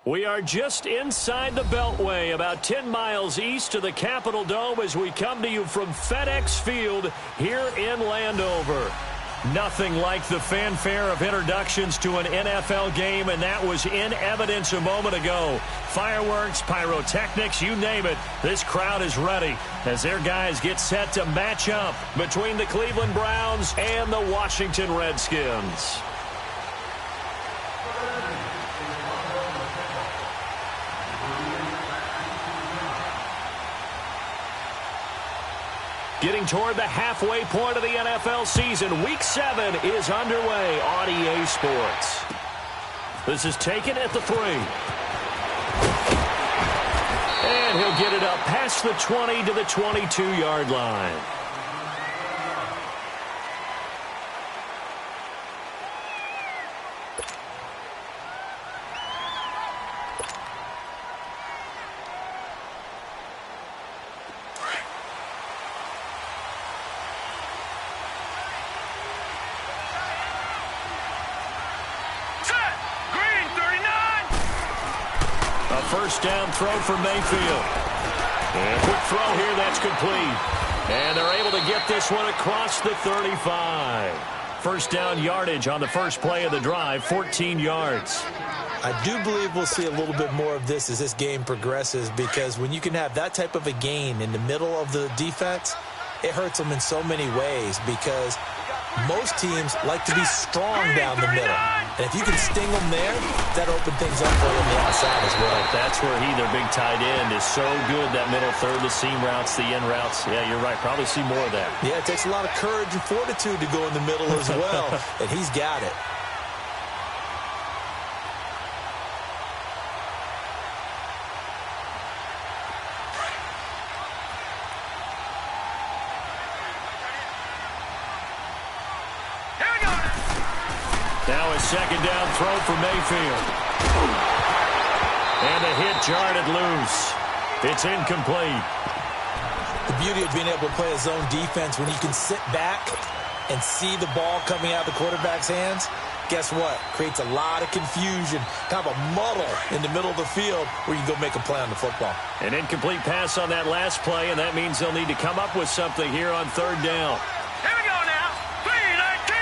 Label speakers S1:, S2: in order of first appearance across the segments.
S1: We are just inside the Beltway, about 10 miles east of the Capitol Dome as we come to you from FedEx Field here in Landover. Nothing like the fanfare of introductions to an NFL game, and that was in evidence a moment ago. Fireworks, pyrotechnics, you name it. This crowd is ready as their guys get set to match up between the Cleveland Browns and the Washington Redskins. Getting toward the halfway point of the NFL season, Week 7 is underway on EA Sports. This is taken at the 3. And he'll get it up past the 20 to the 22-yard line. First down throw for Mayfield. And quick throw here, that's complete. And they're able to get this one across the 35. First down yardage on the first play of the drive, 14 yards.
S2: I do believe we'll see a little bit more of this as this game progresses, because when you can have that type of a gain in the middle of the defense, it hurts them in so many ways, because most teams like to be strong down the middle. And if you can sting them there, that opens things up for you on the outside as well.
S1: That's where their big tight end, is so good, that middle third, the seam routes, the end routes. Yeah, you're right. Probably see more of that.
S2: Yeah, it takes a lot of courage and fortitude to go in the middle as well, and he's got it.
S1: Now a second down throw for Mayfield. And a hit jarred loose. It's incomplete.
S2: The beauty of being able to play a zone defense, when you can sit back and see the ball coming out of the quarterback's hands, guess what? Creates a lot of confusion, kind of a muddle in the middle of the field where you go make a play on the football.
S1: An incomplete pass on that last play, and that means they'll need to come up with something here on third down.
S3: Here we go now. 3-19.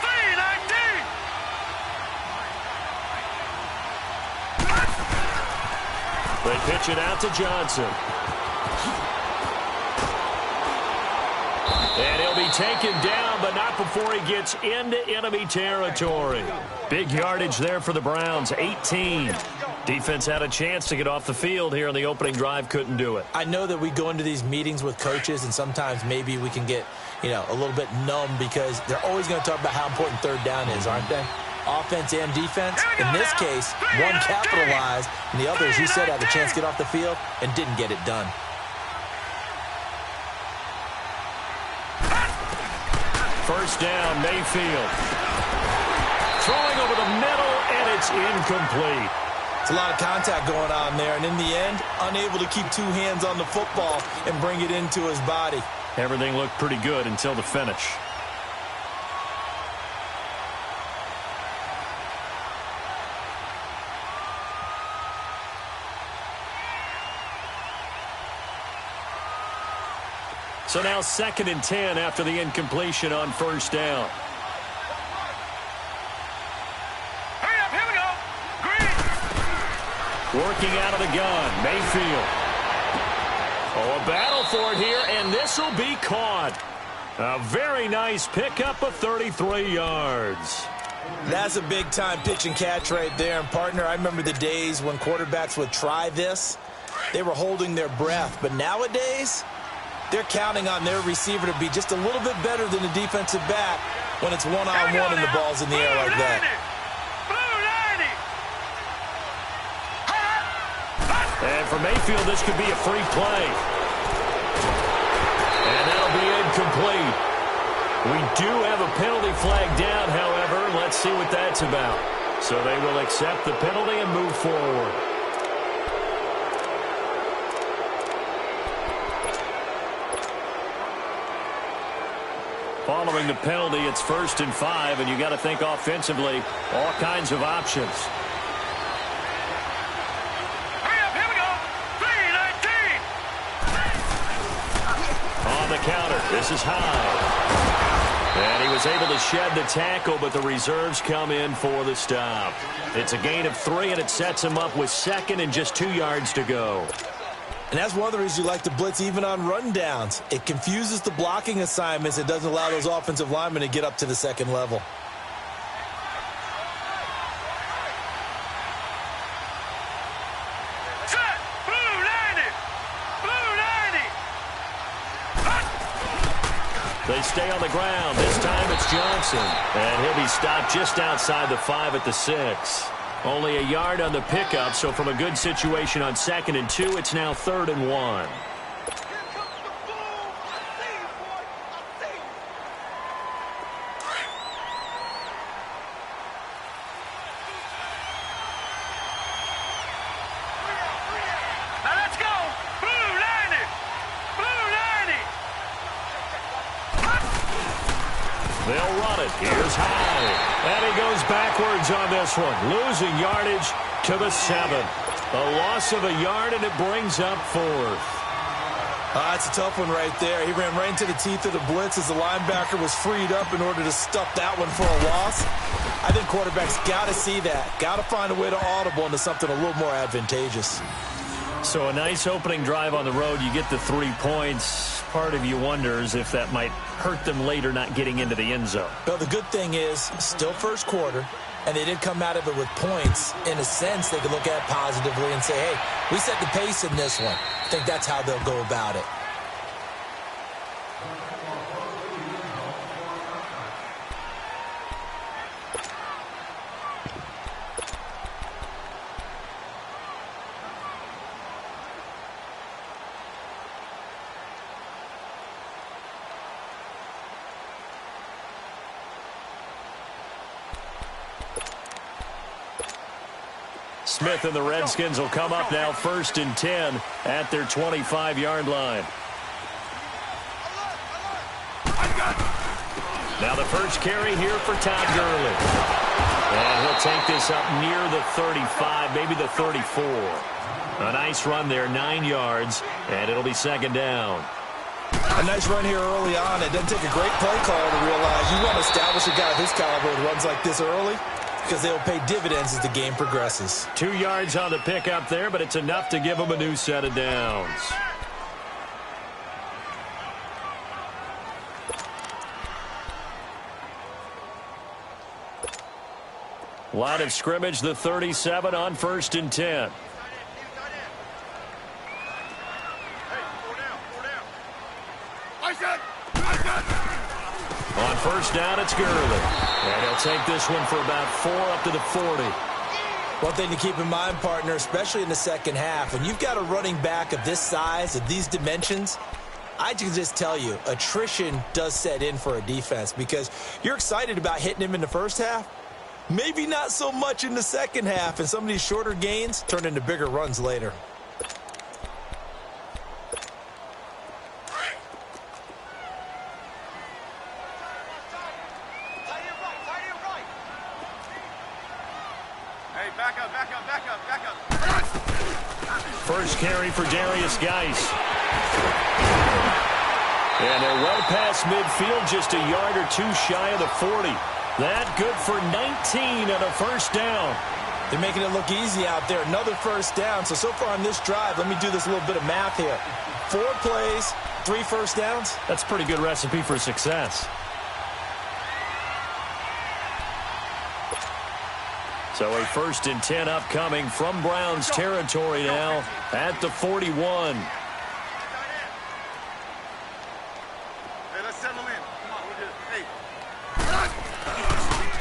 S3: 3-19.
S1: They pitch it out to Johnson. And he'll be taken down, but not before he gets into enemy territory. Big yardage there for the Browns, 18. Defense had a chance to get off the field here in the opening drive, couldn't do it.
S2: I know that we go into these meetings with coaches, and sometimes maybe we can get, a little bit numb, because they're always going to talk about how important third down is, aren't they? Offense and defense. In this case, one capitalized, and the other, as you said, had a chance to get off the field and didn't get it done.
S1: First down, Mayfield. Throwing over the middle, and it's incomplete.
S2: It's a lot of contact going on there, and in the end, unable to keep two hands on the football and bring it into his body.
S1: Everything looked pretty good until the finish. So now 2nd and 10 after the incompletion on first down.
S3: Hurry up, here we go. Green.
S1: Working out of the gun, Mayfield. Oh, a battle for it here, and this will be caught. A very nice pickup of 33 yards.
S2: That's a big-time pitch and catch right there. And, partner, I remember the days when quarterbacks would try this. They were holding their breath. But nowadays, they're counting on their receiver to be just a little bit better than the defensive back when it's one-on-one and the ball's in the air like that.
S1: And for Mayfield, this could be a free play. And that'll be incomplete. We do have a penalty flag down, however. Let's see what that's about. So they will accept the penalty and move forward. Following the penalty, it's 1st and 5, and you got to think offensively, all kinds of options. counter. This is high. And he was able to shed the tackle, but the reserves come in for the stop. It's a gain of 3, and it sets him up with second and just 2 yards to go.
S2: And that's one of the reasons you like to blitz even on rundowns. It confuses the blocking assignments. It doesn't allow those offensive linemen to get up to the second level.
S1: They stay on the ground. This time it's Johnson. And he'll be stopped just outside the 5 at the 6. Only a yard on the pickup, so from a good situation on 2nd and 2, it's now 3rd and 1. They'll run it. Here's High. And he goes backwards on this one. Losing yardage to the 7. A loss of a yard, and it brings up 4th.
S2: That's a tough one right there. He ran right into the teeth of the blitz as the linebacker was freed up in order to stuff that one for a loss. I think quarterbacks got to see that. Got to find a way to audible into something a little more advantageous.
S1: So a nice opening drive on the road. You get the 3 points. Part of you wonders if that might hurt them later not getting into the end zone.
S2: Well, the good thing is, still first quarter, and they did come out of it with points. In a sense, they could look at it positively and say, hey, we set the pace in this one. I think that's how they'll go about it.
S1: Smith and the Redskins will come up now 1st and 10 at their 25-yard line. Now the first carry here for Todd Gurley. And he'll take this up near the 35, maybe the 34. A nice run there, 9 yards, and it'll be 2nd down.
S2: A nice run here early on. It doesn't take a great play caller to realize you want to establish a guy of his caliber who runs like this early, because they'll pay dividends as the game progresses.
S1: 2 yards on the pickup there, but it's enough to give them a new set of downs. Line of scrimmage, the 37 on 1st and 10. On 1st down, it's Gurley. And he'll take this one for about 4 up to the 40.
S2: One thing to keep in mind, partner, especially in the second half, when you've got a running back of this size, of these dimensions, I can just tell you, attrition does set in for a defense because you're excited about hitting him in the first half. Maybe not so much in the second half, and some of these shorter gains turn into bigger runs later.
S1: First carry for Darius Geis. And they're well past midfield, just a yard or 2 shy of the 40. That good for 19 and a first down.
S2: They're making it look easy out there. Another first down. So far on this drive, let me do this little bit of math here. 4 plays, 3 first downs.
S1: That's a pretty good recipe for success. So a 1st and 10 upcoming from Browns territory now at the 41.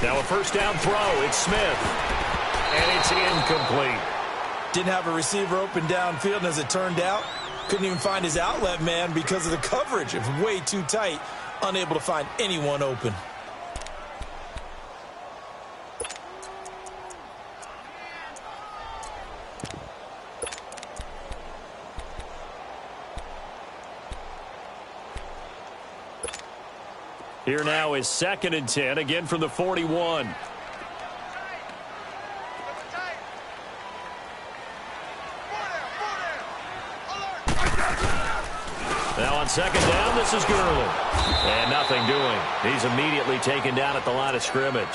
S1: Now a first down throw. It's Smith. And it's incomplete.
S2: Didn't have a receiver open downfield, and as it turned out, couldn't even find his outlet man because of the coverage. It was way too tight, unable to find anyone open.
S1: Here now is 2nd and 10, again from the 41. Now on second down, this is Gurley. And nothing doing. He's immediately taken down at the line of scrimmage.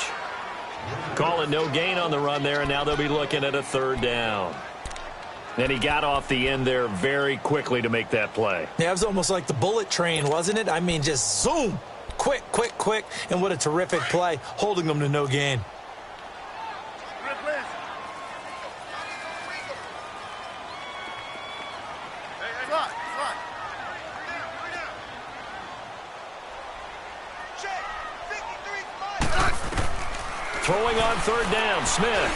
S1: Call it no gain on the run there, and now they'll be looking at a third down. And he got off the end there very quickly to make that play.
S2: Yeah, it was almost like the bullet train, wasn't it? I mean, just zoom. Quick, quick, quick. And what a terrific play, holding them to no gain.
S1: Throwing on third down, Smith.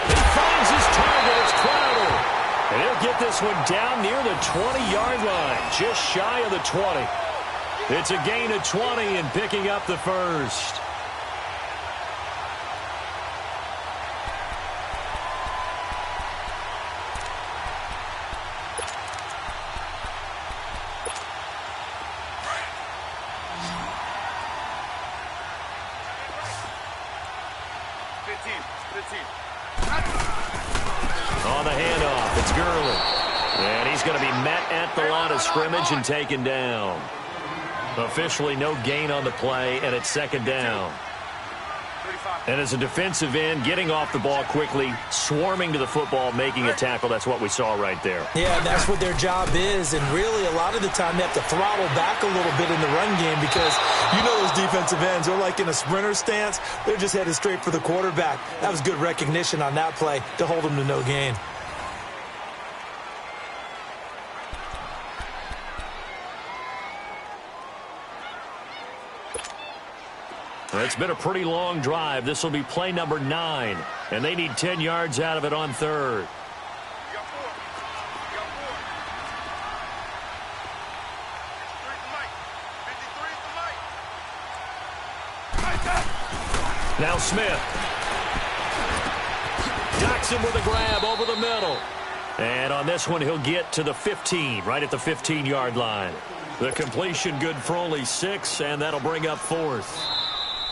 S1: He finds his target. It's Crowder. And he'll get this one down near the 20-yard line, just shy of the 20. It's a gain of 20 and picking up the first. On the handoff, it's Gurley. And he's going to be met at the line of scrimmage and taken down. Officially no gain on the play, and it's second down. And as a defensive end, getting off the ball quickly, swarming to the football, making a tackle, that's what we saw right there.
S2: Yeah, and that's what their job is. And really, a lot of the time, they have to throttle back a little bit in the run game because you know those defensive ends, they're like in a sprinter stance. They're just headed straight for the quarterback. That was good recognition on that play to hold them to no gain.
S1: It's been a pretty long drive. This will be play number 9, and they need 10 yards out of it on third. Now Smith. Jackson with a grab over the middle. And on this one, he'll get to the 15, right at the 15-yard line. The completion good for only 6, and that'll bring up fourth.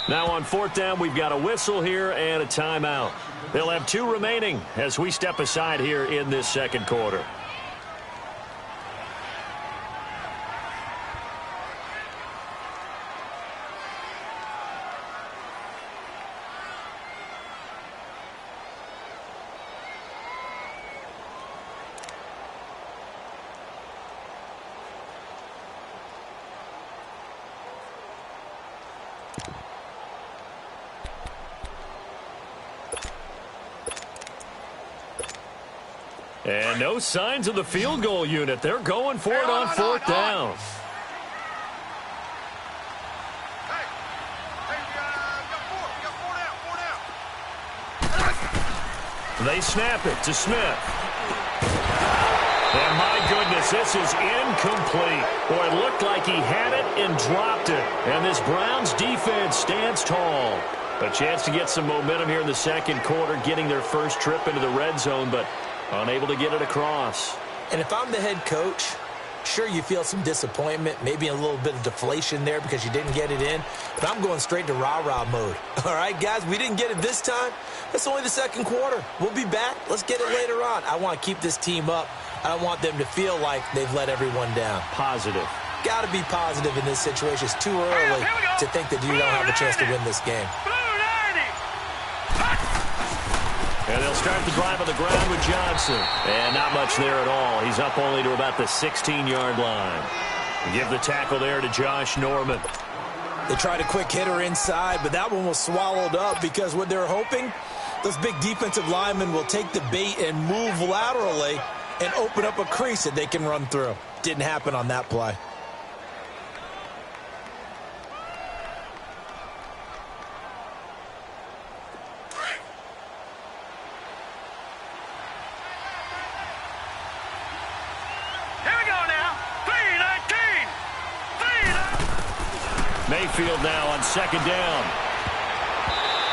S1: Now on fourth down, we've got a whistle here and a timeout. They'll have 2 remaining as we step aside here in this second quarter. And no signs of the field goal unit. They're going for it on fourth down. They snap it to Smith. And my goodness, this is incomplete. Boy, it looked like he had it and dropped it. And this Browns defense stands tall. A chance to get some momentum here in the second quarter, getting their first trip into the red zone, but unable to get it across.
S2: And if I'm the head coach, sure, you feel some disappointment, maybe a little bit of deflation there because you didn't get it in, but I'm going straight to rah-rah mode. All right, guys, we didn't get it this time. It's only the second quarter. We'll be back. Let's get it later on. I want to keep this team up. I don't want them to feel like they've let everyone down.
S1: Positive.
S2: Got to be positive in this situation. It's too early to think that you don't have a chance to win this game.
S1: And they'll start the drive on the ground with Johnson. And not much there at all. He's up only to about the 16-yard line. Give the tackle there to Josh Norman.
S2: They tried a quick hitter inside, but that one was swallowed up because what they're hoping, those big defensive linemen will take the bait and move laterally and open up a crease that they can run through. Didn't happen on that play.
S1: Mayfield now on second down.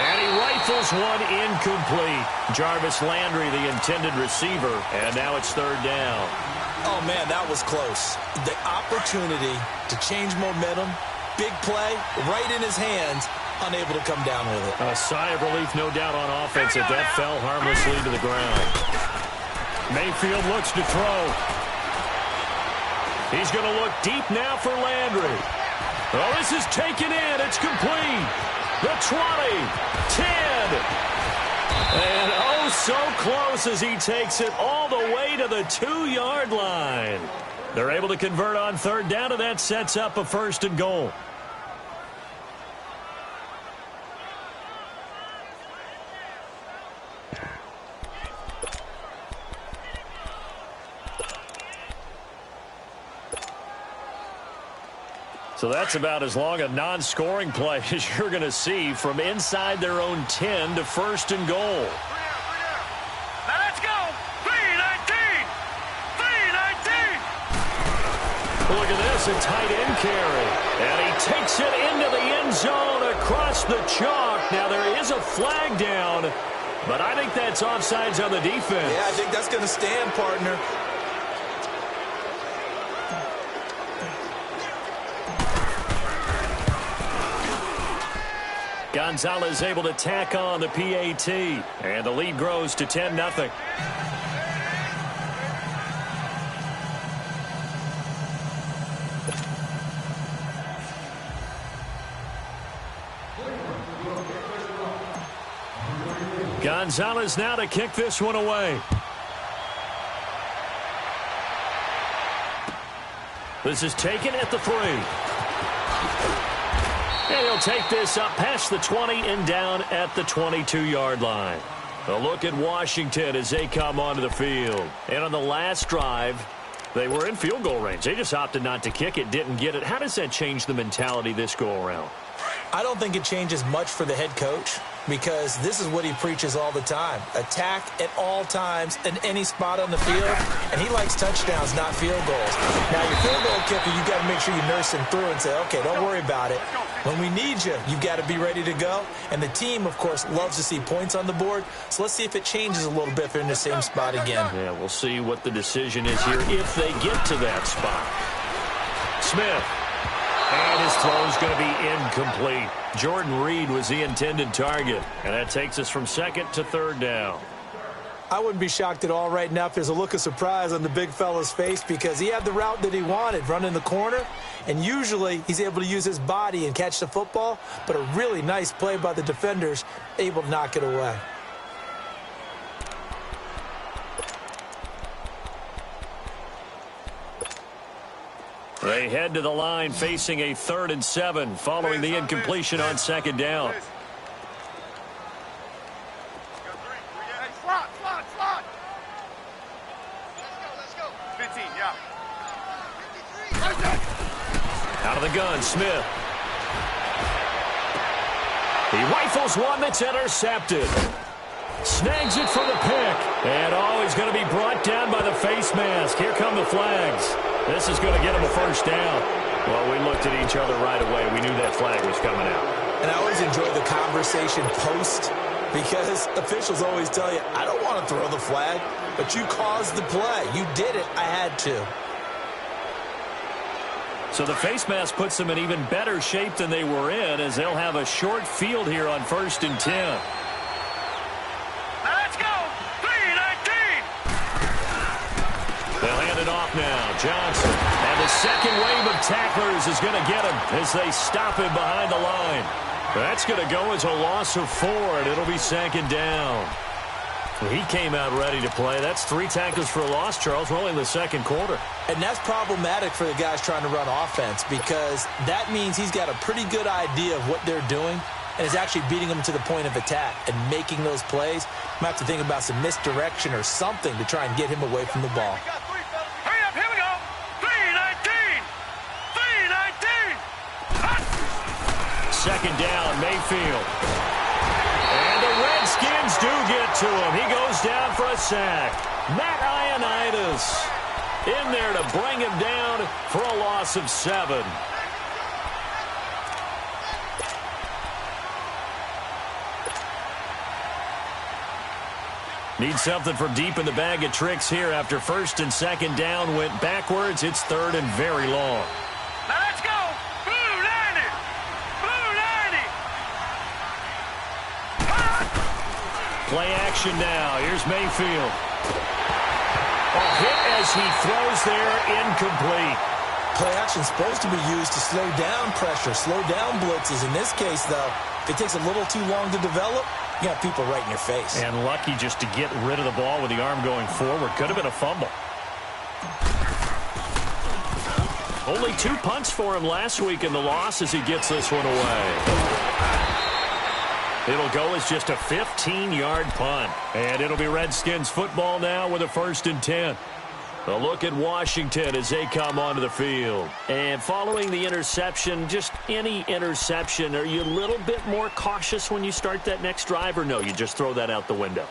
S1: And he rifles one incomplete. Jarvis Landry, the intended receiver, and now it's third down.
S2: Oh, man, that was close. The opportunity to change momentum, big play, right in his hands, unable to come down with it.
S1: A sigh of relief, no doubt, on offense that fell harmlessly to the ground. Mayfield looks to throw. He's going to look deep now for Landry. Oh, this is taken in. It's complete. The 20, 10. And oh, so close as he takes it all the way to the 2-yard line. They're able to convert on third down, and that sets up a 1st and goal. So that's about as long a non-scoring play as you're going to see from inside their own 10 to 1st and goal.
S3: Now let's go. 3-19. 3-19.
S1: Look at this, a tight end carry. And he takes it into the end zone across the chalk. Now there is a flag down, but I think that's offsides on the defense.
S2: Yeah, I think that's going to stand, partner.
S1: Gonzalez able to tack on the PAT, and the lead grows to 10-0. Gonzalez now to kick this one away. This is taken at the 3. And he'll take this up past the 20 and down at the 22-yard line. A look at Washington as they come onto the field. And on the last drive, they were in field goal range. They just opted not to kick it, didn't get it. How does that change the mentality this go-around?
S2: I don't think it changes much for the head coach because this is what he preaches all the time. Attack at all times in any spot on the field, and he likes touchdowns, not field goals. Now, your field goal kicker, you've got to make sure you nurse him through and say, okay, don't worry about it. When we need you, you've got to be ready to go. And the team, of course, loves to see points on the board. So let's see if it changes a little bit if they're in the same spot again.
S1: Yeah, we'll see what the decision is here if they get to that spot. Smith. And his throw's going to be incomplete. Jordan Reed was the intended target. And that takes us from 2nd to 3rd down.
S2: I wouldn't be shocked at all right now if there's a look of surprise on the big fella's face because he had the route that he wanted, running the corner. And usually he's able to use his body and catch the football. But a really nice play by the defenders, able to knock it away.
S1: They head to the line facing a 3rd and 7 following the incompletion on 2nd down.
S3: Slot. Let's go. 15, yeah.
S1: Out of the gun, Smith. He rifles one that's intercepted. Snags it for the pick. And he's going to be brought down by the face mask. Here come the flags. This is going to get him a 1st down. Well, we looked at each other right away. We knew that flag was coming out.
S2: And I always enjoy the conversation post because officials always tell you, I don't want to throw the flag, but you caused the play. You did it. I had to.
S1: So the face mask puts them in even better shape than they were in as they'll have a short field here on 1st and 10.
S3: Now let's go. 3-19.
S1: They'll hand it off now. Johnson. And the second wave of tacklers is going to get him as they stop him behind the line. That's going to go as a loss of 4, and it'll be 2nd down. He came out ready to play. That's 3 tackles for a loss, Charles. We're only in the 2nd quarter.
S2: And that's problematic for the guys trying to run offense because that means he's got a pretty good idea of what they're doing and is actually beating them to the point of attack and making those plays. Might have to think about some misdirection or something to try and get him away from the ball.
S3: Hurry up, here we go. 3-19. 3-19.
S1: 2nd down, Mayfield. And the Redskins do get to him. He goes down for a sack. Matt Ioannidis in there to bring him down for a loss of 7. Need something from deep in the bag of tricks here after 1st and 2nd down went backwards. It's 3rd and very long.
S3: Now let's go. Blue 90. Blue 90.
S1: Play action now. Here's Mayfield. A hit as he throws there, incomplete.
S2: Play action is supposed to be used to slow down pressure, slow down blitzes. In this case, though, if it takes a little too long to develop, you got people right in your face.
S1: And lucky just to get rid of the ball with the arm going forward. Could have been a fumble. Only 2 punts for him last week in the loss as he gets this one away. It'll go as just a 15-yard punt. And it'll be Redskins football now with a 1st and 10. A look at Washington as they come onto the field. And following the interception, just any interception, are you a little bit more cautious when you start that next drive, or no, you just throw that out the window?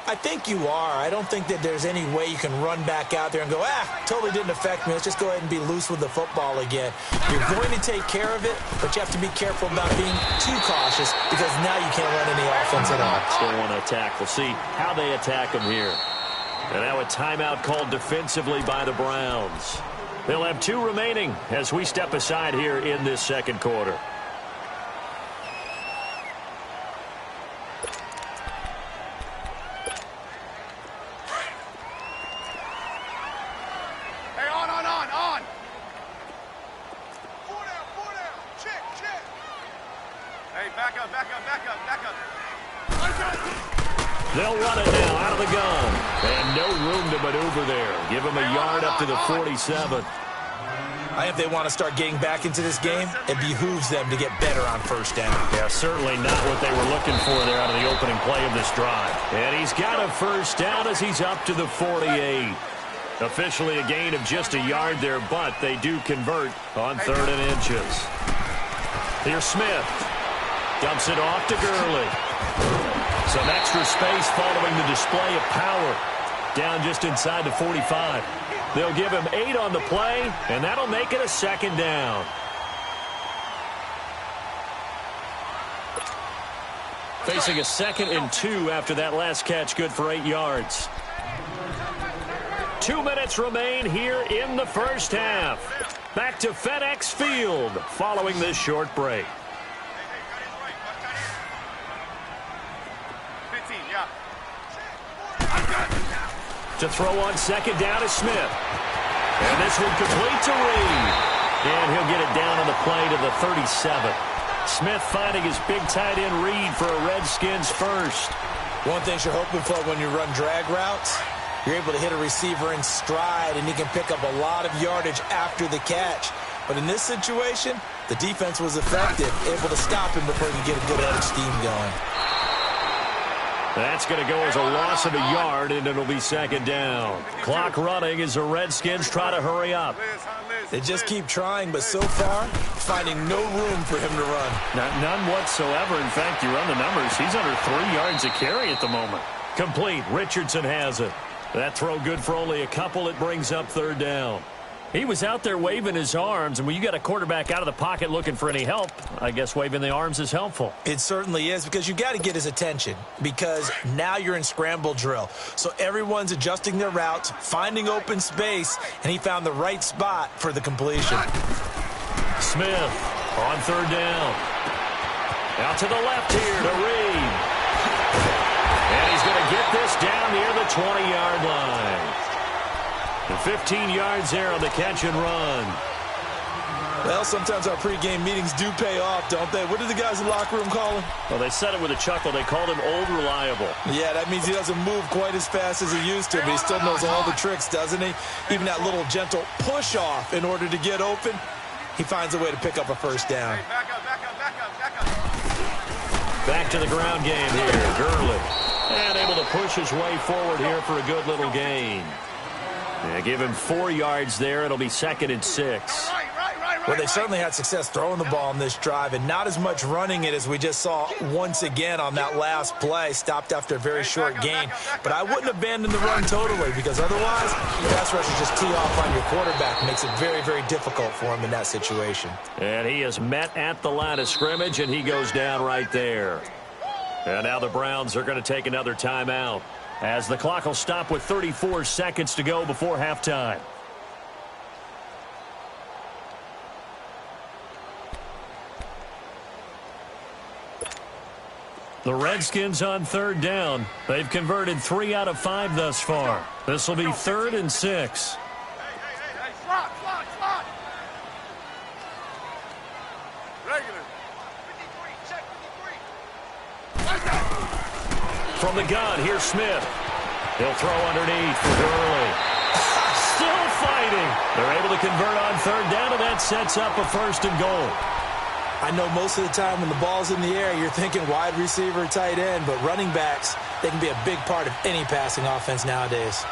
S2: I think you are. I don't think that there's any way you can run back out there and go, totally didn't affect me. Let's just go ahead and be loose with the football again. You're going to take care of it, but you have to be careful about being too cautious because now you can't run any offense at all.
S1: Still want to attack. We'll see how they attack them here. And now a timeout called defensively by the Browns. They'll have 2 remaining as we step aside here in this second quarter.
S3: Hey, on. 4 down. Check. Hey, back up.
S1: They'll run it now out of the gun. And no room to maneuver there. Give them a yard up to the 47.
S2: I think if they want to start getting back into this game, it behooves them to get better on 1st down.
S1: Yeah, certainly not what they were looking for there out of the opening play of this drive. And he's got a 1st down as he's up to the 48. Officially a gain of just a yard there, but they do convert on 3rd and inches. Here's Smith. Dumps it off to Gurley. Some extra space following the display of power. Down just inside the 45. They'll give him 8 on the play, and that'll make it a 2nd down. Facing a 2nd and 2 after that last catch, good for 8 yards. 2 minutes remain here in the 1st half. Back to FedEx Field following this short break. To throw on 2nd down is Smith. And this one complete to Reed. And he'll get it down on the play to the 37. Smith finding his big tight end Reed for a Redskins 1st.
S2: One thing you're hoping for when you run drag routes, you're able to hit a receiver in stride, and he can pick up a lot of yardage after the catch. But in this situation, the defense was effective, able to stop him before he could get a good head of steam going.
S1: That's going to go as a loss of a yard, and it'll be 2nd down. Clock running as the Redskins try to hurry up.
S2: They just keep trying, but so far, finding no room for him to run.
S1: None whatsoever. In fact, you run the numbers. He's under 3 yards a carry at the moment. Complete. Richardson has it. That throw good for only a couple. It brings up 3rd down. He was out there waving his arms, and when you got a quarterback out of the pocket looking for any help, I guess waving the arms is helpful.
S2: It certainly is, because you got to get his attention, because now you're in scramble drill. So everyone's adjusting their routes, finding open space, and he found the right spot for the completion.
S1: Smith on 3rd down. Out to the left here to Reed. And he's going to get this down near the 20-yard line. 15 yards there on the catch and run.
S2: Well, sometimes our pregame meetings do pay off, don't they? What did the guys in the locker room call him?
S1: Well, they said it with a chuckle. They called him Old Reliable.
S2: Yeah, that means he doesn't move quite as fast as he used to, but he still knows all the tricks, doesn't he? Even that little gentle push-off in order to get open, he finds a way to pick up a 1st down.
S1: Back to the ground game here. Gurley. And able to push his way forward here for a good little gain. Yeah, give him 4 yards there. It'll be 2nd and 6.
S2: Well, they certainly had success throwing the ball in this drive, and not as much running it as we just saw once again on that last play. Stopped after a very short gain. But I wouldn't abandon the run totally, because otherwise, pass rushers just tee off on your quarterback. Makes it very, very difficult for him in that situation.
S1: And he is met at the line of scrimmage, and he goes down right there. And now the Browns are going to take another timeout, as the clock will stop with 34 seconds to go before halftime. The Redskins on 3rd down. They've converted 3 out of 5 thus far. This will be 3rd and 6.
S3: Regular. 53, check 53.
S1: From the gun, here's Smith. He'll throw underneath for Gurley. Still fighting. They're able to convert on third down, and that sets up a 1st and goal.
S2: I know most of the time when the ball's in the air, you're thinking wide receiver, tight end, but running backs, they can be a big part of any passing offense nowadays.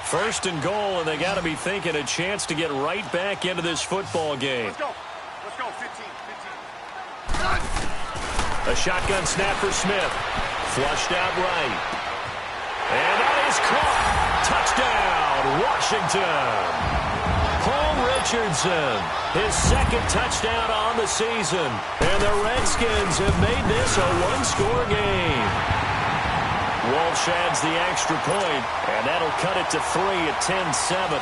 S1: First and goal, and they got to be thinking a chance to get right back into this football game.
S3: Let's go. Let's go. 15.
S1: A shotgun snap for Smith. Flushed out right. And that is caught. Touchdown, Washington. Paul Richardson, his 2nd touchdown on the season. And the Redskins have made this a 1-score game. Walsh adds the extra point, and that'll cut it to 3 at 10-7.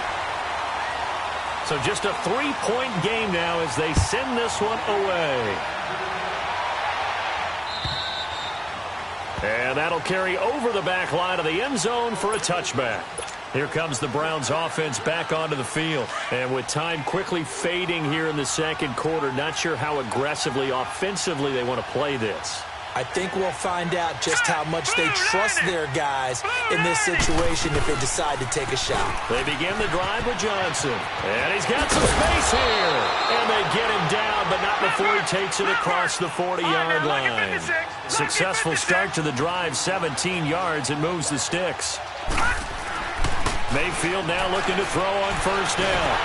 S1: So just a 3-point game now as they send this one away. And that'll carry over the back line of the end zone for a touchback. Here comes the Browns offense back onto the field. And with time quickly fading here in the 2nd quarter, not sure how aggressively, offensively they want to play this.
S2: I think we'll find out just how much they trust their guys in this situation if they decide to take a shot.
S1: They begin the drive with Johnson. And he's got some space here. And they get him down, but not before he takes it across the 40-yard line. Successful start to the drive, 17 yards, and moves the sticks. Mayfield now looking to throw on 1st down.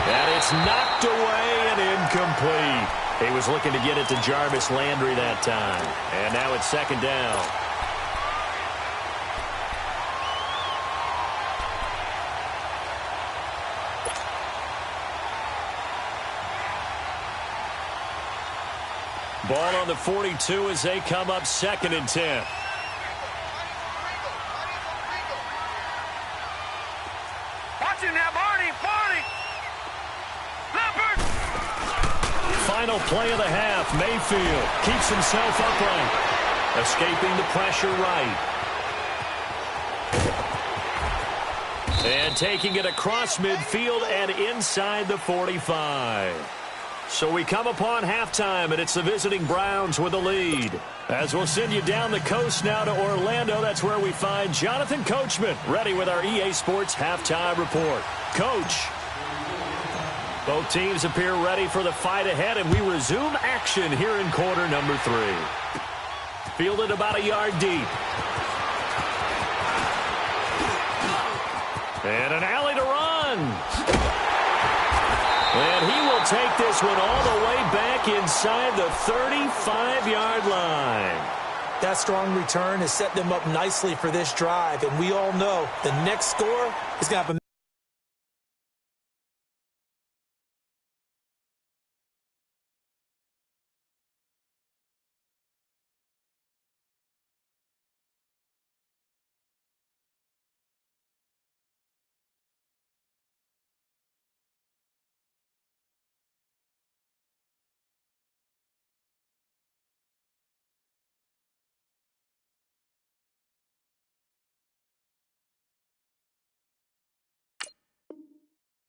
S1: And it's knocked away and incomplete. He was looking to get it to Jarvis Landry that time. And now it's 2nd down. Ball on the 42 as they come up 2nd and 10.
S3: Watching that, Barney. Leopard.
S1: Final play of the half. Mayfield keeps himself upright. Escaping the pressure right. And taking it across midfield and inside the 45. So we come upon halftime, and it's the visiting Browns with a lead. As we'll send you down the coast now to Orlando, that's where we find Jonathan Coachman, ready with our EA Sports halftime report. Coach. Both teams appear ready for the fight ahead, and we resume action here in quarter number 3. Fielded about a yard deep. And an alley to run. And he will take this one all the way back inside the 35-yard line.
S2: That strong return has set them up nicely for this drive, and we all know the next score is going to have a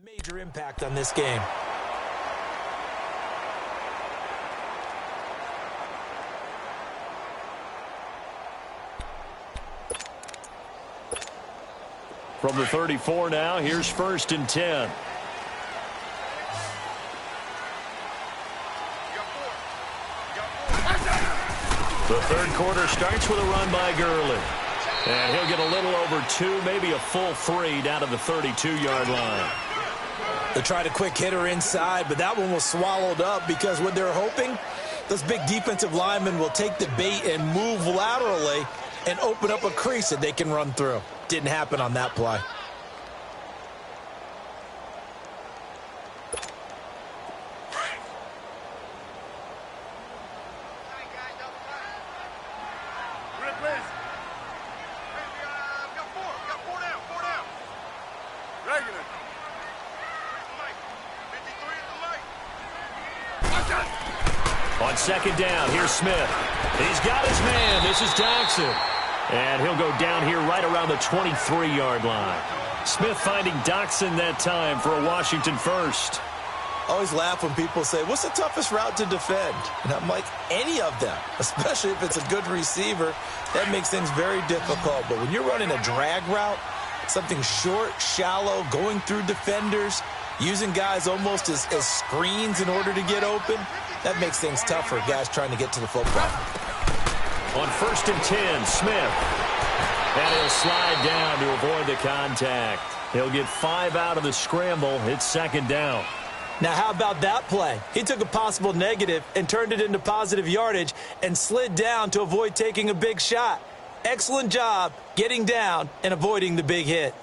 S2: major impact on this game.
S1: From the 34 now, here's 1st and 10. The 3rd quarter starts with a run by Gurley. And he'll get a little over 2, maybe a full 3 down to the 32-yard line.
S2: They tried a quick hitter inside, but that one was swallowed up because what they're hoping, those big defensive linemen will take the bait and move laterally and open up a crease that they can run through. Didn't happen on that play.
S1: On 2nd down, here's Smith. He's got his man. This is Jackson. And he'll go down here right around the 23-yard line. Smith finding Doxson that time for a Washington first.
S2: I always laugh when people say, what's the toughest route to defend? And I'm like, any of them, especially if it's a good receiver. That makes things very difficult. But when you're running a drag route, something short, shallow, going through defenders, using guys almost as screens in order to get open, that makes things tough for guys trying to get to the football.
S1: On 1st and 10, Smith. And he'll slide down to avoid the contact. He'll get 5 out of the scramble. It's 2nd down.
S2: Now, how about that play? He took a possible negative and turned it into positive yardage and slid down to avoid taking a big shot. Excellent job getting down and avoiding the big hit.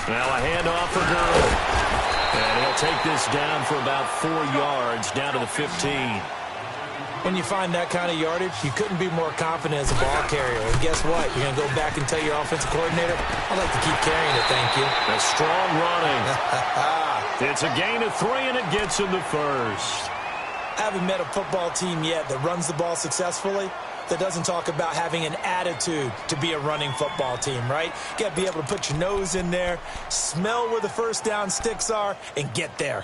S1: Now a handoff for Gurley. And he'll take this down for about 4 yards, down to the 15.
S2: When you find that kind of yardage, you couldn't be more confident as a ball carrier. And guess what? You're going to go back and tell your offensive coordinator, I'd like to keep carrying it, thank you.
S1: A strong running. It's a gain of 3, and it gets him the first.
S2: I haven't met a football team yet that runs the ball successfully that doesn't talk about having an attitude to be a running football team, right? You got to be able to put your nose in there, smell where the first down sticks are, and get there.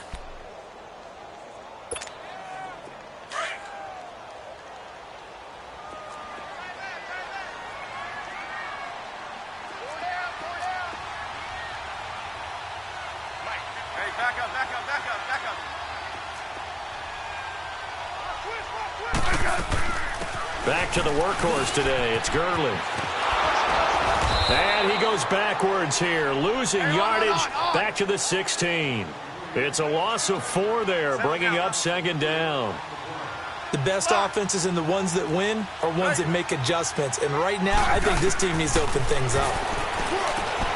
S1: Back to the workhorse today. It's Gurley. And he goes backwards here, losing yardage back to the 16. It's a loss of 4 there, bringing up 2nd down.
S2: The best offenses and the ones that win are ones that make adjustments. And right now, I think this team needs to open things up.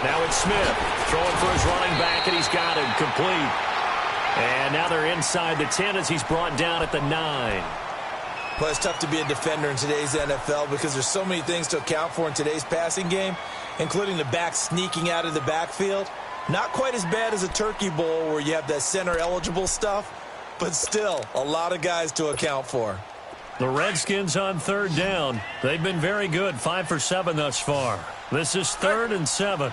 S1: Now it's Smith throwing for his running back, and he's got him complete. And now they're inside the 10 as he's brought down at the 9.
S2: Well, it's tough to be a defender in today's NFL because there's so many things to account for in today's passing game, including the back sneaking out of the backfield. Not quite as bad as a turkey bowl where you have that center-eligible stuff, but still a lot of guys to account for.
S1: The Redskins on 3rd down. They've been very good, 5 for 7 thus far. This is 3rd and 7.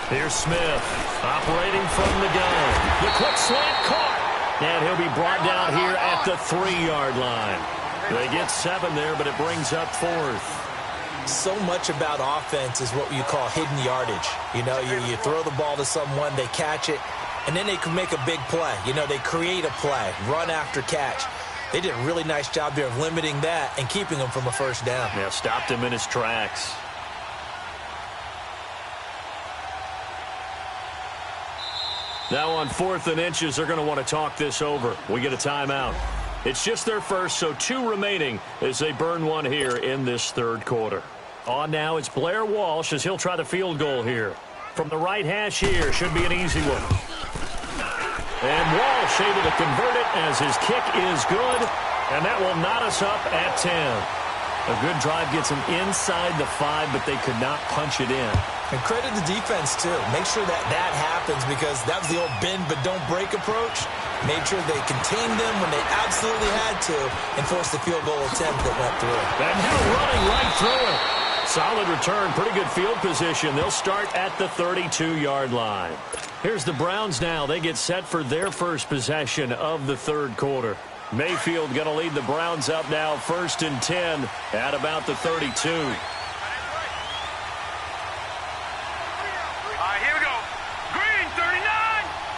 S1: Here's Smith, operating from the gun. The quick slant caught. And he'll be brought down here at the 3-yard line. They get 7 there, but it brings up 4th.
S2: So much about offense is what you call hidden yardage. You know, you throw the ball to someone, they catch it, and then they can make a big play. You know, they create a play, run after catch. They did a really nice job here of limiting that and keeping him from a first down.
S1: Yeah, stopped him in his tracks. Now on 4th and inches, they're going to want to talk this over. We get a timeout. It's just their first, so 2 remaining as they burn 1 here in this 3rd quarter. On now, it's Blair Walsh as he'll try the field goal here. From the right hash here, should be an easy one. And Walsh able to convert it as his kick is good, and that will knot us up at 10. A good drive gets them inside the 5, but they could not punch it in.
S2: And credit the defense, too. Make sure that happens because that was the old bend but don't break approach. Made sure they contained them when they absolutely had to and forced the field goal attempt that went through.
S1: And now running right through it. Solid return, pretty good field position. They'll start at the 32-yard line. Here's the Browns now. They get set for their first possession of the 3rd quarter. Mayfield going to lead the Browns up now, 1st and 10 at about the 32.
S3: Here we go. Green 39.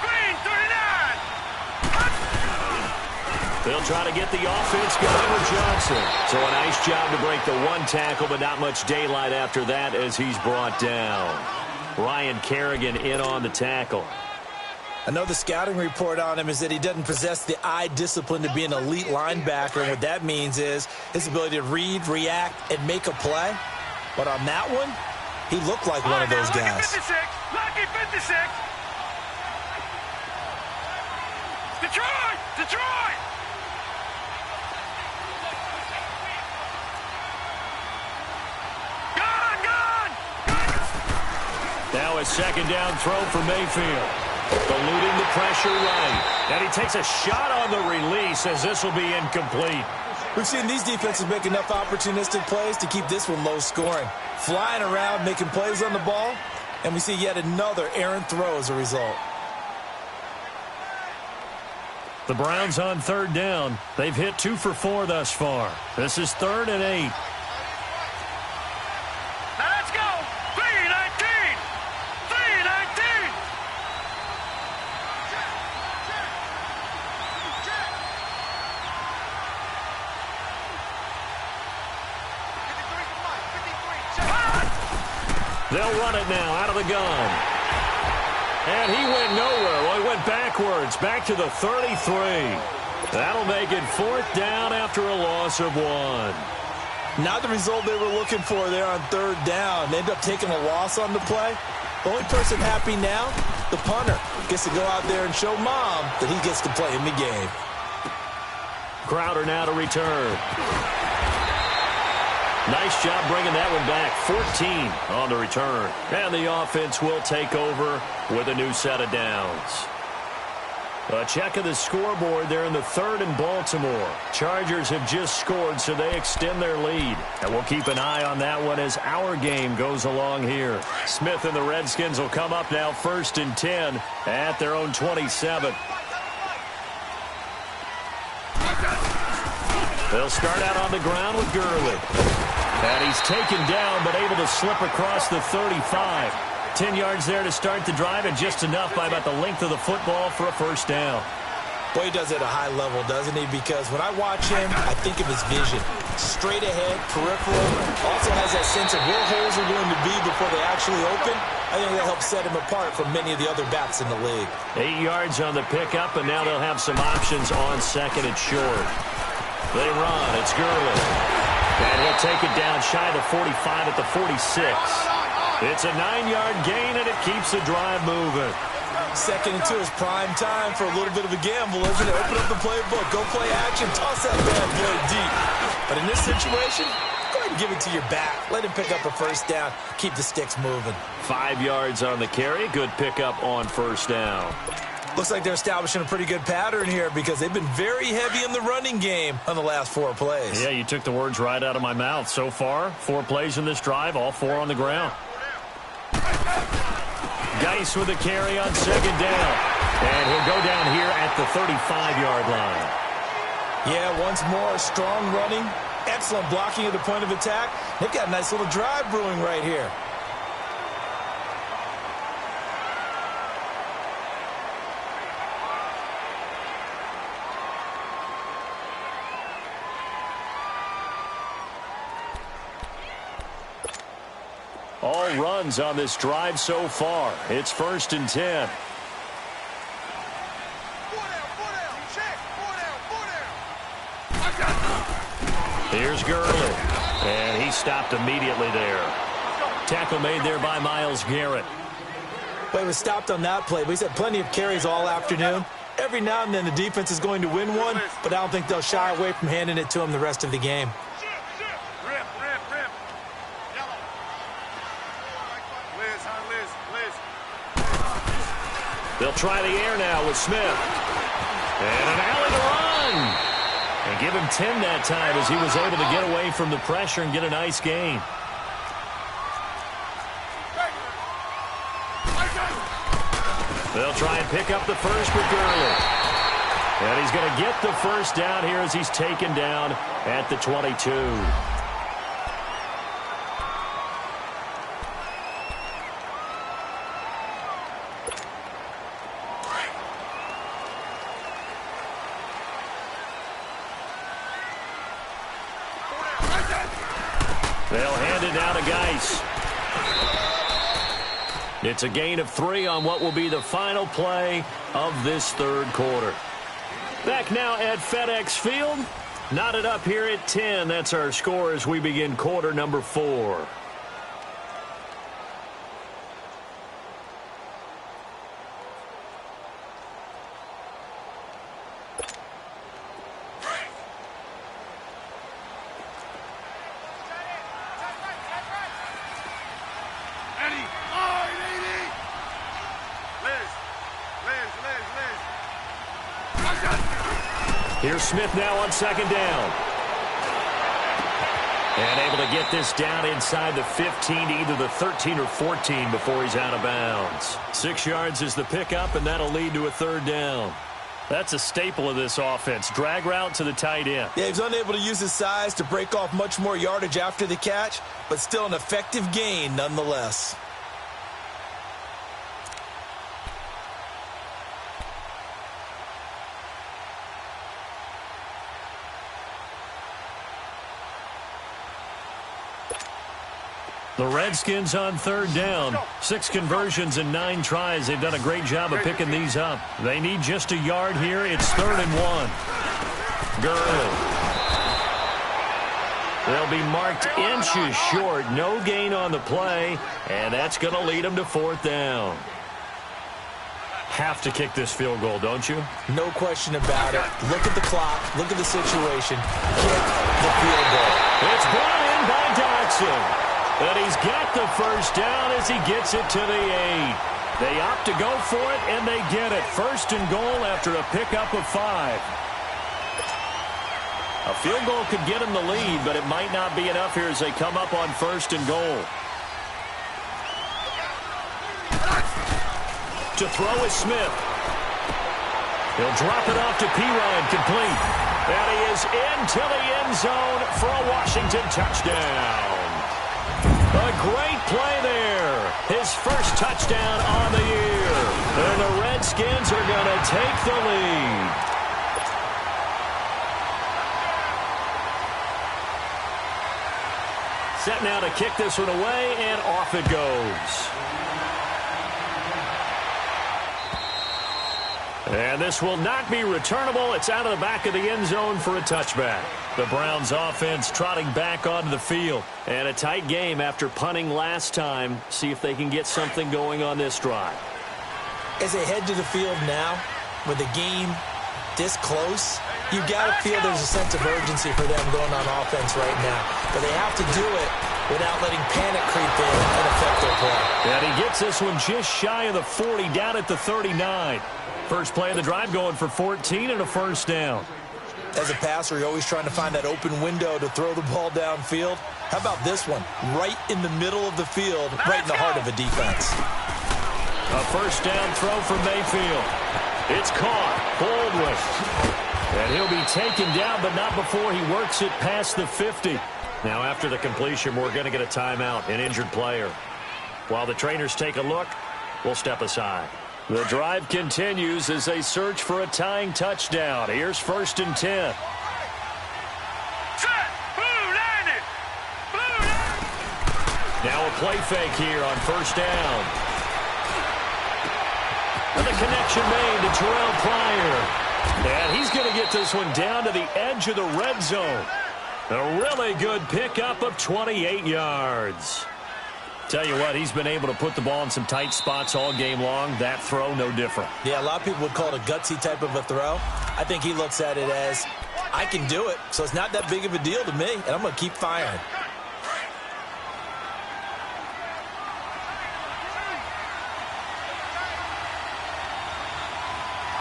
S3: Green 39.
S1: They'll try to get the offense going with Johnson. So a nice job to break the 1 tackle, but not much daylight after that as he's brought down. Ryan Kerrigan in on the tackle.
S2: I know the scouting report on him is that he doesn't possess the eye discipline to be an elite linebacker, and what that means is his ability to read, react, and make a play. But on that one, he looked like one of those guys.
S3: Lucky 56. Detroit! Detroit! Gone!
S1: Now a second down throw for Mayfield. Eluding the pressure right. And he takes a shot on the release as this will be incomplete.
S2: We've seen these defenses make enough opportunistic plays to keep this one low scoring. Flying around, making plays on the ball, and we see yet another errant throw as a result.
S1: The Browns on third down. They've hit 2 for 4 thus far. This is 3rd and 8.
S3: Now let's go! 3-19! 3-19!
S1: They'll run it now out of the gun. And he went nowhere. Well, he went backwards, back to the 33. That'll make it 4th down after a loss of 1.
S2: Not the result they were looking for there on 3rd down. They end up taking a loss on the play. The only person happy now, the punter, gets to go out there and show Mom that he gets to play in the game.
S1: Crowder now to return. Nice job bringing that one back. 14 on the return. And the offense will take over with a new set of downs. A check of the scoreboard there in the 3rd and Baltimore. Chargers have just scored, so they extend their lead. And we'll keep an eye on that one as our game goes along here. Smith and the Redskins will come up now 1st and 10 at their own 27. They'll start out on the ground with Gurley. And he's taken down, but able to slip across the 35. 10 yards there to start the drive, and just enough by about the length of the football for a 1st down.
S2: Boy, he does it at a high level, doesn't he? Because when I watch him, I think of his vision. Straight ahead, peripheral. Also has that sense of where holes are going to be before they actually open. I think that helps set him apart from many of the other backs in the league.
S1: 8 yards on the pickup, and now they'll have some options on 2nd and short. They run. It's Gurley. And he'll take it down shy of the 45 at the 46. It's a 9-yard gain, and it keeps the drive moving.
S2: 2nd and 2 is prime time for a little bit of a gamble, isn't it? Open up the playbook, go play action, toss that bad boy deep. But in this situation, go ahead and give it to your back. Let him pick up a 1st down. Keep the sticks moving.
S1: 5 yards on the carry. Good pickup on 1st down.
S2: Looks like they're establishing a pretty good pattern here because they've been very heavy in the running game on the last 4 plays.
S1: Yeah, you took the words right out of my mouth. So far, 4 plays in this drive, all 4 on the ground. Geis with a carry on 2nd down. And he'll go down here at the 35-yard line.
S2: Yeah, once more, strong running, excellent blocking at the point of attack. They've got a nice little drive brewing right here.
S1: All runs on this drive so far. It's 1st and 10. Here's Gurley. And he stopped immediately there. Tackle made there by Myles Garrett.
S2: Well, he was stopped on that play, but he's had plenty of carries all afternoon. Every now and then the defense is going to win one, but I don't think they'll shy away from handing it to him the rest of the game.
S1: They'll try the air now with Smith. And an alley to run. And give him 10 that time as he was able to get away from the pressure and get a nice gain. They'll try and pick up the 1st with Gurley. And he's going to get the 1st down here as he's taken down at the 22. They'll hand it down to Geis. It's a gain of 3 on what will be the final play of this third quarter. Back now at FedEx Field. Knotted up here at 10. That's our score as we begin quarter number 4. Here's Smith now on second down. And able to get this down inside the 15 to either the 13 or 14 before he's out of bounds. 6 yards is the pickup, and that'll lead to a third down. That's a staple of this offense. Drag route to the tight end.
S2: Yeah, he's unable to use his size to break off much more yardage after the catch, but still an effective gain nonetheless.
S1: The Redskins on third down. 6 conversions and 9 tries. They've done a great job of picking these up. They need just a yard here. It's 3rd and 1. Gurley. They'll be marked inches short. No gain on the play, and that's going to lead them to 4th down. Have to kick this field goal, don't you?
S2: No question about it. Look at the clock. Look at the situation. Kick the field goal.
S1: It's brought in by Dodson. But he's got the first down as he gets it to the 8. They opt to go for it, and they get it. 1st and goal after a pickup of 5. A field goal could get him the lead, but it might not be enough here as they come up on 1st and goal. To throw is Smith. He'll drop it off to Pirine, complete. And he is into the end zone for a Washington touchdown. A great play there. His first touchdown on the year. And the Redskins are going to take the lead. Set now to kick this one away, and off it goes. And this will not be returnable. It's out of the back of the end zone for a touchback. The Browns offense trotting back onto the field. And a tight game after punting last time. See if they can get something going on this drive.
S2: As they head to the field now, with the game this close, you've got to feel there's a sense of urgency for them going on offense right now. But they have to do it without letting panic creep in and affect their play.
S1: And he gets this one just shy of the 40, down at the 39. First play of the drive going for 14 and a first down.
S2: As a passer, you're always trying to find that open window to throw the ball downfield. How about this one? Right in the middle of the field, right in the heart of a defense.
S1: A first down throw for Mayfield. It's caught. Baldwin. And he'll be taken down, but not before he works it past the 50. Now, after the completion, we're going to get a timeout, an injured player. While the trainers take a look, we'll step aside. The drive continues as they search for a tying touchdown. Here's 1st and 10. Now a play fake here on first down. And the connection made to Terrell Pryor. And he's going to get this one down to the edge of the red zone. A really good pickup of 28 yards. Tell you what, he's been able to put the ball in some tight spots all game long. That throw, no different.
S2: Yeah, a lot of people would call it a gutsy type of a throw. I think he looks at it as, I can do it, so it's not that big of a deal to me, and I'm going to keep firing.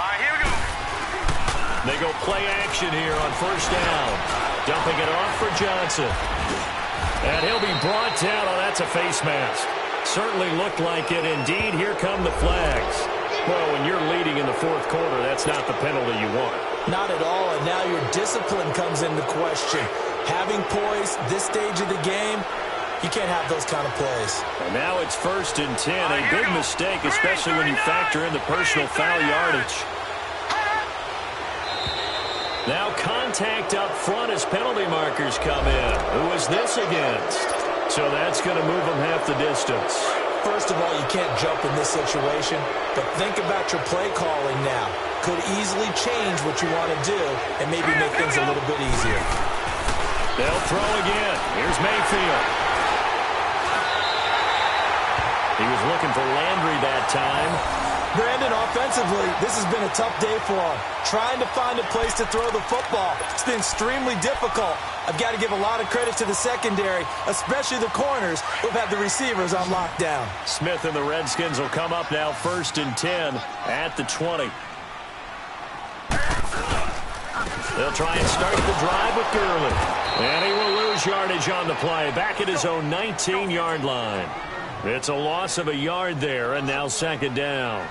S3: All right, here we go.
S1: They go play action here on first down. Dumping it off for Johnson. And he'll be brought down. Oh, that's a face mask. Certainly looked like it. Indeed, here come the flags. Well, when you're leading in the 4th quarter, that's not the penalty you want.
S2: Not at all, and now your discipline comes into question. Having poise this stage of the game, you can't have those kind of plays.
S1: And now it's 1st and 10. A big mistake, especially when you factor in the personal foul yardage. Now contact up front as penalty markers come in. Who is this against? So that's going to move them half the distance.
S2: first of all, you can't jump in this situation, but think about your play calling now. Could easily change what you want to do and maybe make things a little bit easier.
S1: They'll throw again. Here's Mayfield. He was looking for Landry that time.
S2: Brandon, offensively, this has been a tough day for him. Trying to find a place to throw the football. It's been extremely difficult. I've got to give a lot of credit to the secondary, especially the corners who've had the receivers on lockdown.
S1: Smith and the Redskins will come up now 1st and 10 at the 20. They'll try and start the drive with Gurley. And he will lose yardage on the play, back at his own 19-yard line. It's a loss of a yard there, and now 2nd down.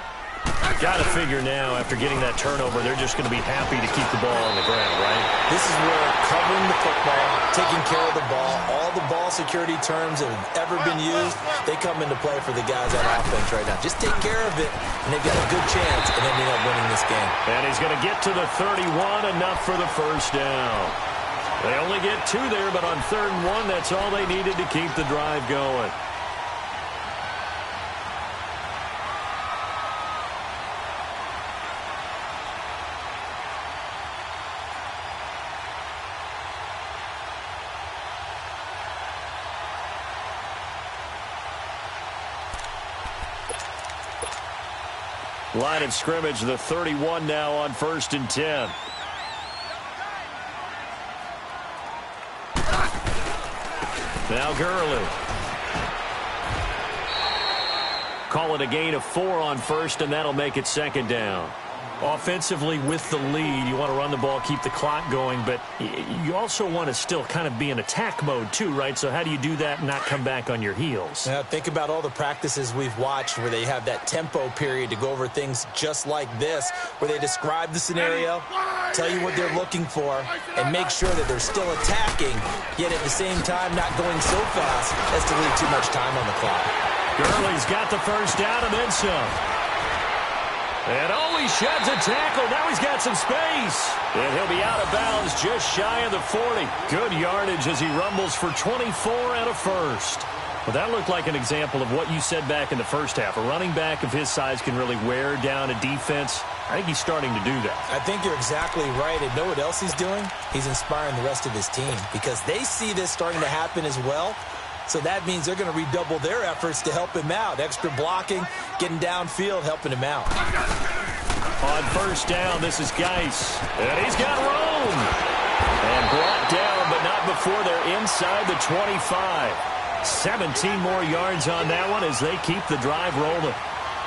S1: Got to figure now, after getting that turnover, they're just going to be happy to keep the ball on the ground, right?
S2: This is where covering the football, taking care of the ball, all the ball security terms that have ever been used, they come into play for the guys on offense right now. Just take care of it, and they've got a good chance of ending up winning this game.
S1: And he's going to get to the 31, enough for the 1st down. They only get 2 there, but on 3rd and 1, that's all they needed to keep the drive going. Line of scrimmage, the 31 now on 1st and 10. Now Gurley. Call it a gain of 4 on 1st, and that'll make it 2nd down. Offensively, with the lead, you want to run the ball, keep the clock going, but you also want to still kind of be in attack mode too, right? So how do you do that and not come back on your heels?
S2: Now, think about all the practices we've watched where they have that tempo period to go over things just like this, where they describe the scenario, tell you what they're looking for, and make sure that they're still attacking, yet at the same time not going so fast as to leave too much time on the clock.
S1: Gurley's got the 1st down and then some. And he sheds a tackle. Now he's got some space. And he'll be out of bounds just shy of the 40. Good yardage as he rumbles for 24 and a 1st. Well, that looked like an example of what you said back in the 1st half. A running back of his size can really wear down a defense. I think he's starting to do that.
S2: I think you're exactly right. And know what else he's doing? He's inspiring the rest of his team because they see this starting to happen as well. So that means they're going to redouble their efforts to help him out. Extra blocking, getting downfield, helping him out.
S1: On 1st down, this is Geis. And he's got room. And brought down, but not before they're inside the 25. 17 more yards on that one as they keep the drive rolling.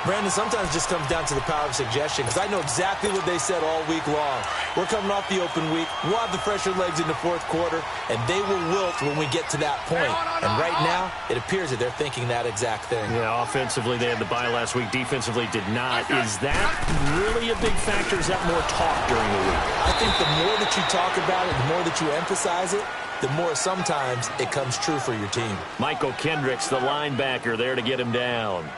S2: Brandon, sometimes it just comes down to the power of suggestion because I know exactly what they said all week long. We're coming off the open week. We'll have the fresher legs in the 4th quarter, and they will wilt when we get to that point. And right now, it appears that they're thinking that exact thing.
S1: Yeah, offensively, they had the bye last week. Defensively, did not. Is that really a big factor? Is that more talk during the week?
S2: I think the more that you talk about it, the more that you emphasize it, the more sometimes it comes true for your team.
S1: Michael Kendricks, the linebacker, there to get him down.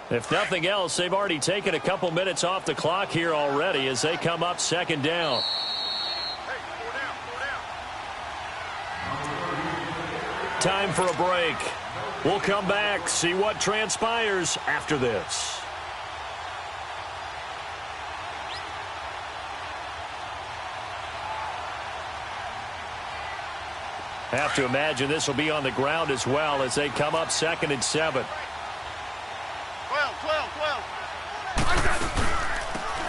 S1: If nothing else, they've already taken a couple minutes off the clock here already as they come up 2nd down. Time for a break. We'll come back, see what transpires after this. Have to imagine this will be on the ground as well as they come up 2nd and 7.
S3: 12.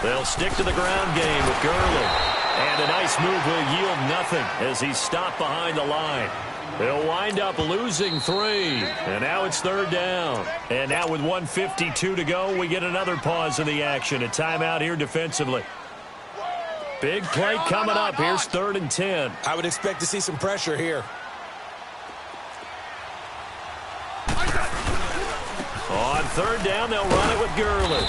S1: They'll stick to the ground game with Gurley. And a nice move will yield nothing as he's stopped behind the line. They'll wind up losing 3. And now it's 3rd down. And now with 1:52 to go, we get another pause in the action. A timeout here defensively. Big play coming up. Here's 3rd and 10.
S2: I would expect to see some pressure here.
S1: On 3rd down, they'll run it with Gurley.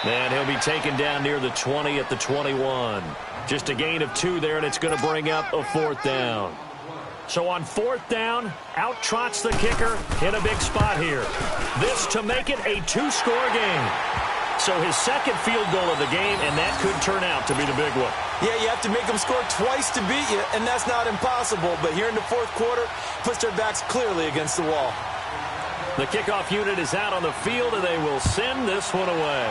S1: And he'll be taken down near the 20 at the 21. Just a gain of 2 there, and it's going to bring up a 4th down. So on 4th down, out trots the kicker in a big spot here. This to make it a 2-score game. So his second field goal of the game, and that could turn out to be the big one.
S2: Yeah, you have to make them score twice to beat you, and that's not impossible. But here in the fourth quarter, puts their backs clearly against the wall.
S1: The kickoff unit is out on the field, and they will send this one away.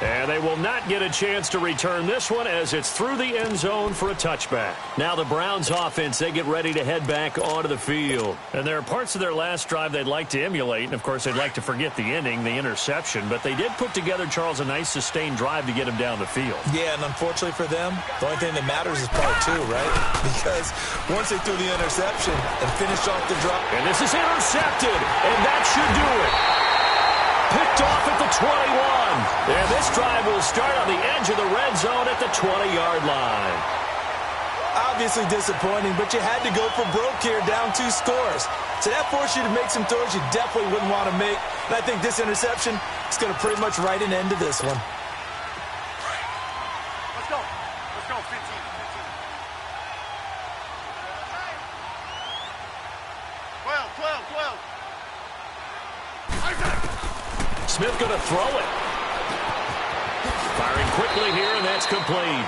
S1: And they will not get a chance to return this one as it's through the end zone for a touchback. Now the Browns offense, they get ready to head back onto the field. And there are parts of their last drive they'd like to emulate. And, of course, they'd like to forget the ending, the interception. But they did put together, Charles, a nice sustained drive to get him down the field.
S2: Yeah, and unfortunately for them, the only thing that matters is part two, right? Because once they threw the interception and finished off the drive.
S1: And this is intercepted, and that should do it. Picked off at the 21. And this drive will start on the edge of the red zone at the 20-yard line.
S2: Obviously disappointing, but you had to go for broke here, down 2 scores. So that forced you to make some throws you definitely wouldn't want to make. And I think this interception is going to pretty much write an end to this one.
S3: Let's go. Let's go, 15.
S1: Smith going to throw it. Firing quickly here, and that's complete.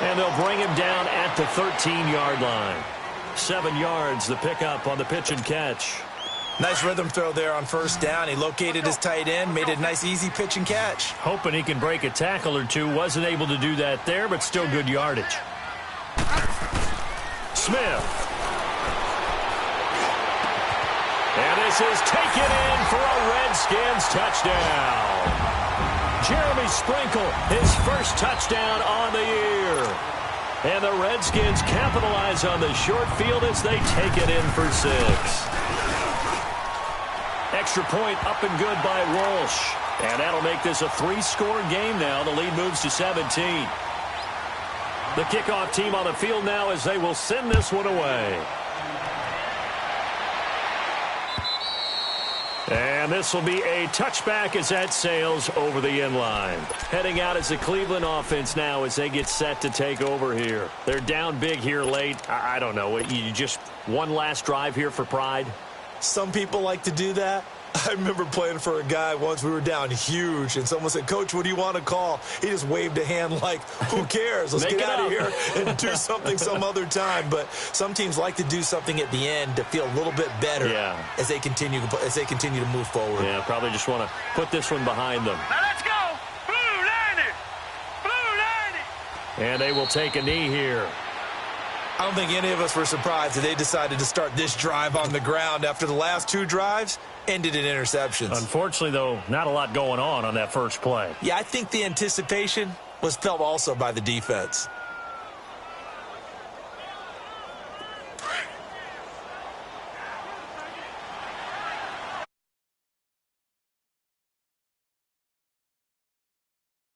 S1: And they'll bring him down at the 13-yard line. 7 yards, the pickup on the pitch and catch.
S2: Nice rhythm throw there on first down. He located his tight end, made it a nice, easy pitch and catch.
S1: Hoping he can break a tackle or two. Wasn't able to do that there, but still good yardage. Smith. And this is taken in for a Redskins touchdown. Jeremy Sprinkle, his first touchdown on the year. And the Redskins capitalize on the short field as they take it in for 6. Extra point up and good by Walsh. And that'll make this a 3-score game now. The lead moves to 17. The kickoff team on the field now as they will send this one away. And this will be a touchback as that sails over the end line. Heading out is the Cleveland offense now as they get set to take over here. They're down big here late. I don't know. You just one last drive here for pride?
S2: Some people like to do that. I remember playing for a guy once. We were down huge, and someone said, "Coach, what do you want to call?" He just waved a hand like, who cares? Let's get out of here and do something some other time. But some teams like to do something at the end to feel a little bit better as they continue to move forward.
S1: Yeah, probably just want to put this one behind them.
S3: Now let's go. Blue line it. Blue line it.
S1: And they will take a knee here.
S2: I don't think any of us were surprised that they decided to start this drive on the ground after the last 2 drives ended in interceptions.
S1: Unfortunately, though, not a lot going on that first play.
S2: Yeah, I think the anticipation was felt also by the defense.